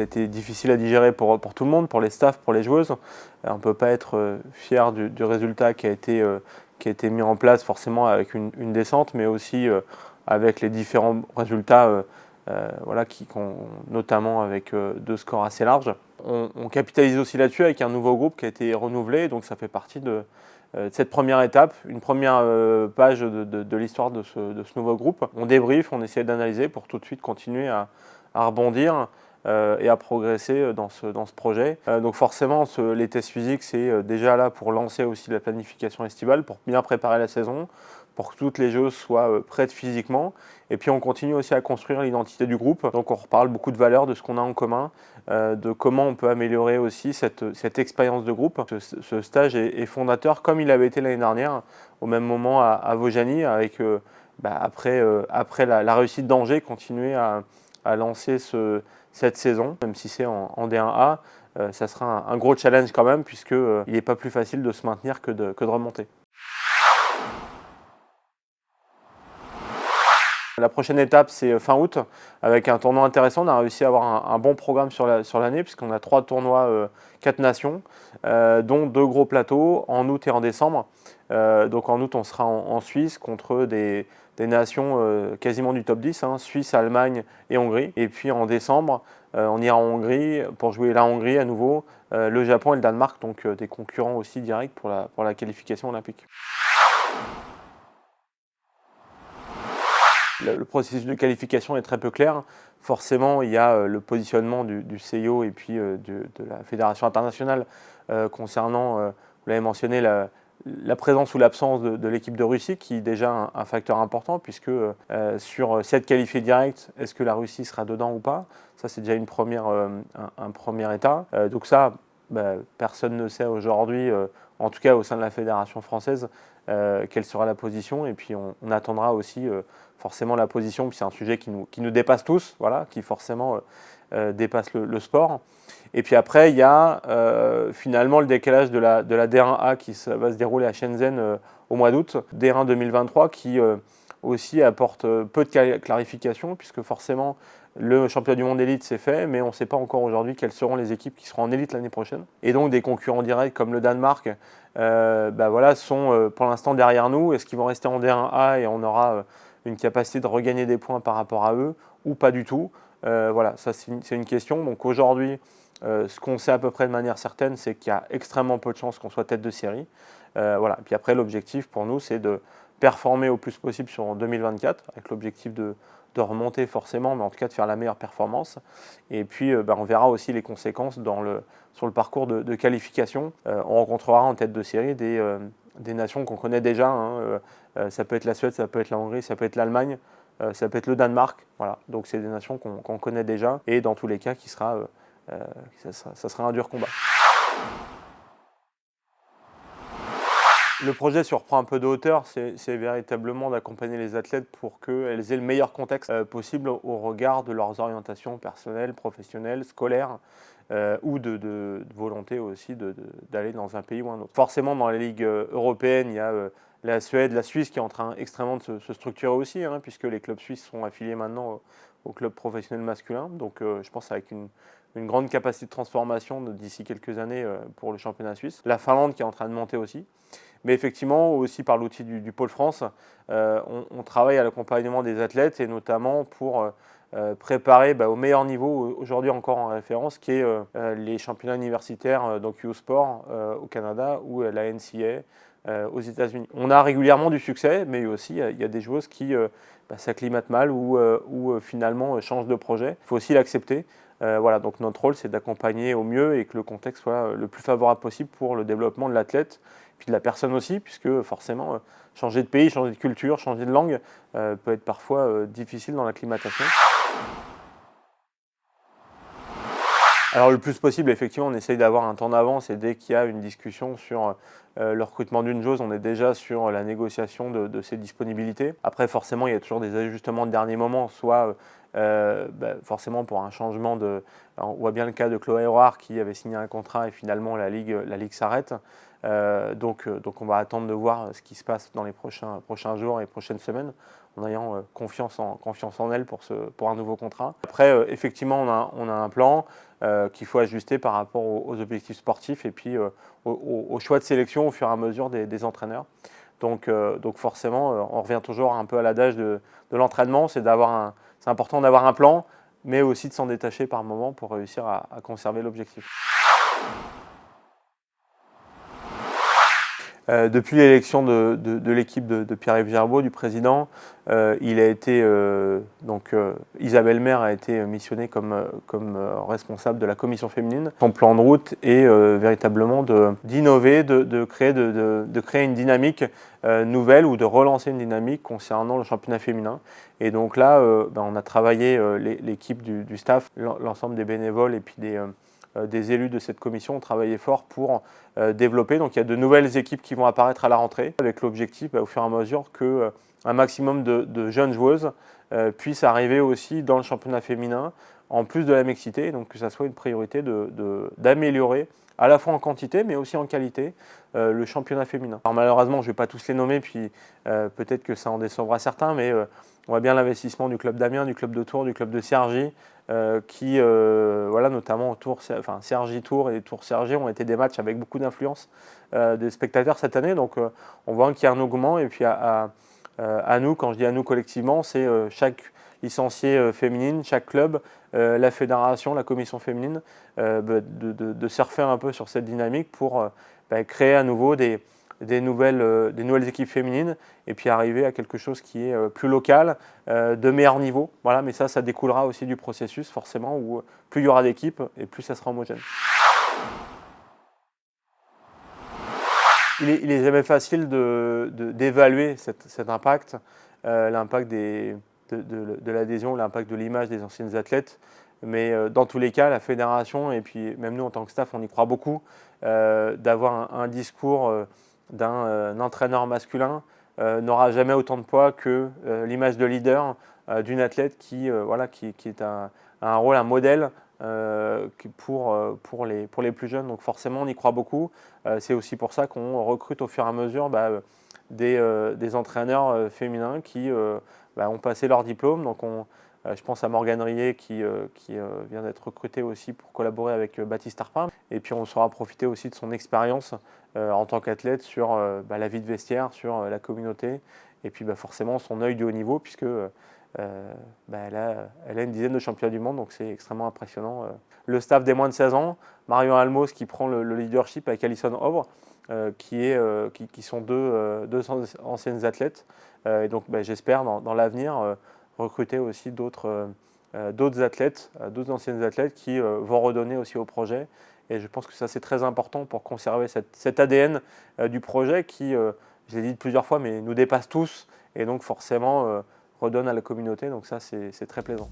ça a été difficile à digérer pour tout le monde, pour les staffs, pour les joueuses. On ne peut pas être fier du résultat qui a été mis en place forcément avec une descente, mais aussi avec les différents résultats, voilà, notamment avec 2 scores assez larges. On capitalise aussi là-dessus avec un nouveau groupe qui a été renouvelé, donc ça fait partie de cette première étape, une première page de l'histoire de ce nouveau groupe. On débriefe, on essaie d'analyser pour tout de suite continuer à rebondir et à progresser dans ce projet. Donc forcément, les tests physiques, c'est déjà là pour lancer aussi la planification estivale, pour bien préparer la saison, pour que toutes les joueuses soient prêtes physiquement. Et puis on continue aussi à construire l'identité du groupe. Donc on reparle beaucoup de valeurs, de ce qu'on a en commun, de comment on peut améliorer aussi cette expérience de groupe. Ce stage est fondateur, comme il avait été l'année dernière, au même moment à Vaujany, avec après la réussite d'Angers, continuer à lancer cette saison, même si c'est en D1A. Ça sera un gros challenge quand même, puisqu'il n'est pas plus facile de se maintenir que de remonter. La prochaine étape, c'est fin août, avec un tournoi intéressant. On a réussi à avoir un bon programme sur l'année, puisqu'on a 3 tournois, 4 nations, dont 2 gros plateaux, en août et en décembre. Donc en août, on sera en Suisse contre des nations quasiment du top 10, hein, Suisse, Allemagne et Hongrie. Et puis en décembre, on ira en Hongrie pour jouer la Hongrie à nouveau, le Japon et le Danemark, donc des concurrents aussi directs pour la qualification olympique. Le processus de qualification est très peu clair. Forcément, il y a le positionnement du CIO et puis de la Fédération internationale concernant, vous l'avez mentionné, la présence ou l'absence de l'équipe de Russie, qui est déjà un facteur important, puisque sur 7 qualifiés directs, est-ce que la Russie sera dedans ou pas? Ça, c'est déjà un premier état. Donc ça, personne ne sait aujourd'hui, en tout cas au sein de la Fédération française, quelle sera la position. Et puis on attendra aussi forcément la position, puis c'est un sujet qui nous dépasse tous, voilà, qui forcément dépasse le sport. Et puis après, il y a finalement le décalage de la D1A qui va se dérouler à Shenzhen au mois d'août, D1 2023, qui aussi apporte peu de clarification, puisque forcément le championnat du monde élite c'est fait, mais on ne sait pas encore aujourd'hui quelles seront les équipes qui seront en élite l'année prochaine. Et donc des concurrents directs comme le Danemark voilà, sont pour l'instant derrière nous. Est-ce qu'ils vont rester en D1A et on aura une capacité de regagner des points par rapport à eux ou pas du tout? Voilà, ça c'est une question. Donc aujourd'hui, ce qu'on sait à peu près de manière certaine, c'est qu'il y a extrêmement peu de chances qu'on soit tête de série. Voilà. Et puis après, l'objectif pour nous, c'est de performer au plus possible sur 2024, avec l'objectif de remonter forcément, mais en tout cas de faire la meilleure performance. Et puis on verra aussi les conséquences sur le parcours de qualification. On rencontrera en tête de série des nations qu'on connaît déjà, hein. Ça peut être la Suède, ça peut être la Hongrie, ça peut être l'Allemagne, ça peut être le Danemark. Voilà. Donc c'est des nations qu'on connaît déjà, et dans tous les cas, ça sera un dur combat. Le projet surprend un peu de hauteur, c'est véritablement d'accompagner les athlètes pour qu'elles aient le meilleur contexte possible au regard de leurs orientations personnelles, professionnelles, scolaires, ou de volonté aussi d'aller dans un pays ou un autre. Forcément, dans les ligues européennes, il y a la Suède, la Suisse qui est en train extrêmement de se structurer aussi, hein, puisque les clubs suisses sont affiliés maintenant au club professionnel masculin. Donc je pense avec une grande capacité de transformation d'ici quelques années pour le championnat suisse. La Finlande qui est en train de monter aussi. Mais effectivement, aussi par l'outil du Pôle France, on travaille à l'accompagnement des athlètes, et notamment pour préparer au meilleur niveau, aujourd'hui encore en référence, qui est les championnats universitaires, donc U-Sport au Canada, ou la NCA aux États-Unis. On a régulièrement du succès, mais aussi il y a des joueuses qui s'acclimatent mal ou finalement changent de projet. Il faut aussi l'accepter. Voilà, donc notre rôle, c'est d'accompagner au mieux et que le contexte soit le plus favorable possible pour le développement de l'athlète, puis de la personne aussi, puisque forcément, changer de pays, changer de culture, changer de langue peut être parfois difficile dans l'acclimatation. Alors le plus possible, effectivement, on essaye d'avoir un temps d'avance, et dès qu'il y a une discussion sur le recrutement d'une joueuse, on est déjà sur la négociation de ses disponibilités. Après, forcément, il y a toujours des ajustements de dernier moment, soit forcément pour un changement on voit bien le cas de Chloé Héroard qui avait signé un contrat et finalement la Ligue s'arrête. Donc on va attendre de voir ce qui se passe dans les prochains jours et prochaines semaines. en ayant confiance en elles pour un nouveau contrat. Après, effectivement, on a un plan qu'il faut ajuster par rapport aux objectifs sportifs et puis au choix de sélection au fur et à mesure des entraîneurs. Donc forcément, on revient toujours un peu à l'adage de l'entraînement, c'est important d'avoir un plan, mais aussi de s'en détacher par moment pour réussir à conserver l'objectif. Depuis l'élection de l'équipe de Pierre-Yves Gerbeau, du président, Isabelle Maire a été missionnée comme responsable de la commission féminine. Son plan de route est véritablement d'innover, de créer une dynamique nouvelle ou de relancer une dynamique concernant le championnat féminin. Et donc là, on a travaillé l'équipe du staff, l'ensemble des bénévoles et puis des élus de cette commission ont travaillé fort pour développer. Donc il y a de nouvelles équipes qui vont apparaître à la rentrée avec l'objectif au fur et à mesure qu'un maximum de jeunes joueuses puissent arriver aussi dans le championnat féminin en plus de la mixité, donc que ça soit une priorité d'améliorer à la fois en quantité mais aussi en qualité le championnat féminin. Alors malheureusement je ne vais pas tous les nommer, puis peut-être que ça en décevra certains, mais on voit bien l'investissement du club d'Amiens, du club de Tours, du club de Cergy, qui, notamment Cergy Tours et Tours Cergy ont été des matchs avec beaucoup d'influence des spectateurs cette année. Donc on voit qu'il y a un engouement. Et puis à nous, quand je dis à nous collectivement, c'est chaque licenciée féminine, chaque club, la fédération, la commission féminine, de surfer un peu sur cette dynamique pour créer à nouveau des nouvelles équipes féminines et puis arriver à quelque chose qui est plus local, de meilleur niveau. Voilà, mais ça découlera aussi du processus forcément où plus il y aura d'équipes et plus ça sera homogène. Il est jamais facile d'évaluer cet impact, l'impact de l'adhésion, l'impact de l'image des anciennes athlètes. Mais dans tous les cas, la fédération et puis même nous en tant que staff, on y croit beaucoup, d'avoir un discours d'un entraîneur masculin n'aura jamais autant de poids que l'image de leader d'une athlète qui est un rôle, un modèle pour les plus jeunes. Donc forcément, on y croit beaucoup. C'est aussi pour ça qu'on recrute au fur et à mesure des entraîneurs féminins qui ont passé leur diplôme. Donc je pense à Morgane Rier qui vient d'être recrutée aussi pour collaborer avec Baptiste Arpin. Et puis on saura profiter aussi de son expérience en tant qu'athlète sur la vie de vestiaire, sur la communauté. Et puis forcément son œil du haut niveau puisque elle a une dizaine de championnats du monde, donc c'est extrêmement impressionnant. Le staff des moins de 16 ans, Marion Almos qui prend le leadership avec Alison Obre, qui sont deux anciennes athlètes. Et donc j'espère dans l'avenir recruter aussi d'autres athlètes, d'autres anciennes athlètes qui vont redonner aussi au projet. Et je pense que ça c'est très important pour conserver cet ADN du projet qui, je l'ai dit plusieurs fois, mais nous dépasse tous et donc forcément redonne à la communauté. Donc ça c'est très plaisant.